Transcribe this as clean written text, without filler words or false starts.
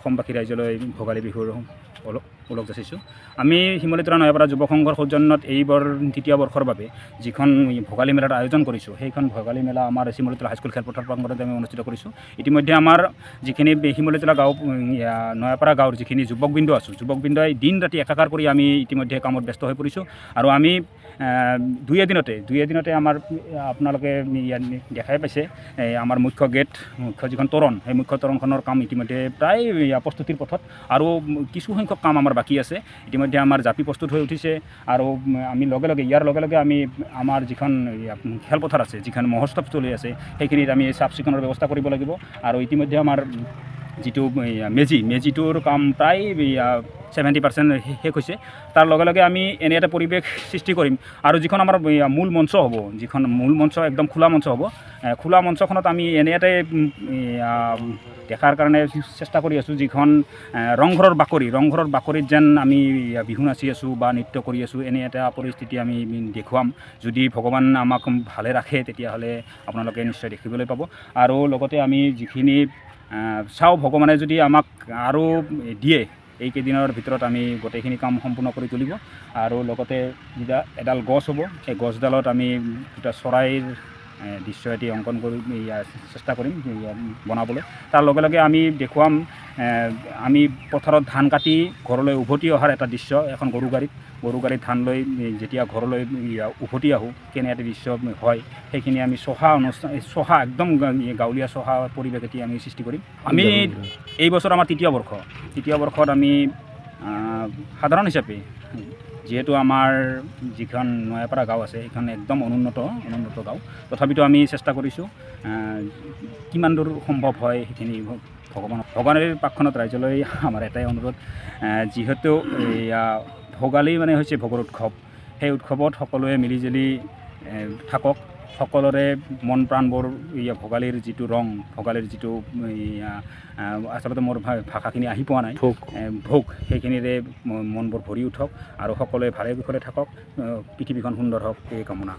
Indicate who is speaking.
Speaker 1: অসমবাসী ৰাইজলৈ ভোগালী বিহুৰ ওলগ যাচিছোঁ। আমি শিমলুতৰা নয়াপাৰা যুৱ সংঘৰ সৌজন্যত এইবাৰ তৃতীয় বৰ্ষৰ বাবে যিখন ভোগালী মেলাৰ আয়োজন কৰিছোঁ, সেইখন ভোগালী মেলা আমাৰ শিমলুতৰা হাইস্কুল খেলপথাৰ প্ৰাংগণত আমি অনুষ্ঠিত কৰিছোঁ। ইতিমধ্যে আমাৰ যিখিনি শিমলুতৰা গাঁও নয়াপাৰা গাঁৱৰ যিখিনি যুৱকবৃন্দ আছোঁ, যুৱকবৃন্দই দিন ৰাতি একাকাৰ কৰি আমি ইতিমধ্যে কামত ব্যস্ত হৈ পৰিছোঁ। আৰু আমি দুই এদিনতে আমাৰ আপোনালোকে দেখাই পাইছে আমাৰ মুখ্য গেট, মুখ্য যিখন তোৰণ, সেই মুখ্য তোৰণখনৰ কাম ইতিমধ্যে প্ৰায় প্ৰস্তুতিৰ পথত, আৰু কিছু সংখ্যক কাম আমাৰ বাকী আছে। ইতিমধ্যে আমাৰ জাপি প্ৰস্তুত হৈ উঠিছে, আৰু আমি ইয়াৰ লগে লগে আমি আমাৰ যিখন খেলপথাৰ আছে, যিখন মহোৎসৱ চলি আছে, সেইখিনিত আমি চাফ চিকুণৰ ব্যৱস্থা কৰিব লাগিব। আৰু ইতিমধ্যে আমাৰ যিটো মেজিটোৰ কাম প্ৰায় 70% শেষ হৈছে। তাৰ লগে লগে আমি এনে এটা পৰিৱেশ সৃষ্টি কৰিম, আৰু যিখন আমাৰ মূল মঞ্চ হ'ব, যিখন মূল মঞ্চ একদম খোলা মঞ্চ হ'ব, খোলা মঞ্চখনত আমি এনে এটাই দেখাৰ কাৰণে চেষ্টা কৰি আছোঁ, যিখন ৰংঘৰৰ বাকৰিত যেন আমি বিহু নাচি আছোঁ বা নৃত্য কৰি আছোঁ, এনে এটা পৰিস্থিতি আমি দেখুৱাম। যদি ভগৱান আমাক ভালে ৰাখে তেতিয়াহ'লে আপোনালোকে নিশ্চয় দেখিবলৈ পাব। আৰু লগতে আমি যিখিনি চাওঁ, ভগৱানে যদি আমাক আৰু দিয়ে, এইকেইদিনৰ ভিতৰত আমি গোটেইখিনি কাম সম্পূৰ্ণ কৰি তুলিব। আৰু লগতে যেতিয়া এডাল গছ হ'ব, সেই গছডালত আমি দুটা চৰাইৰ দৃশ্য এটি অংকন কৰি চেষ্টা কৰিম বনাবলৈ। তাৰ লগে লগে আমি দেখুৱাম আমি পথাৰত ধান কাটি ঘৰলৈ উভতি অহাৰ এটা দৃশ্য, এখন গৰু গাড়ীত ধান লৈ যেতিয়া ঘৰলৈ উভতি আহোঁ, কেনে এটা দৃশ্য হয়, সেইখিনি আমি চহা একদম গাঁৱলীয়া চহা পৰিৱেশ এটি আমি সৃষ্টি কৰিম। আমি এই বছৰ আমাৰ তৃতীয় বৰ্ষত আমি সাধাৰণ হিচাপে, যিহেতু আমাৰ যিখন নয়াপাৰা গাঁও আছে, সেইখন একদম অনুন্নত গাঁও, তথাপিতো আমি চেষ্টা কৰিছোঁ কিমান দূৰ সম্ভৱ হয় সেইখিনি ভগৱানৰ পাকখনত ৰাইজলৈ আমাৰ এটাই অনুৰোধ, যিহেতু ভোগালী মানে হৈছে ভোগৰ উৎসৱ, সেই উৎসৱত সকলোৱে মিলিজুলি থাকক, সকলোৰে মন প্ৰাণবোৰ ভোগালীৰ যিটো ৰং, ভোগালীৰ যিটো আচলতে মোৰ ভাষাখিনি আহি পোৱা নাই, ভোগ, সেইখিনিৰে মনবোৰ ভৰি উঠক, আৰু সকলোৱে ভালে কুশলে থাকক, পৃথিৱীখন সুন্দৰ হওক, এই কামনা।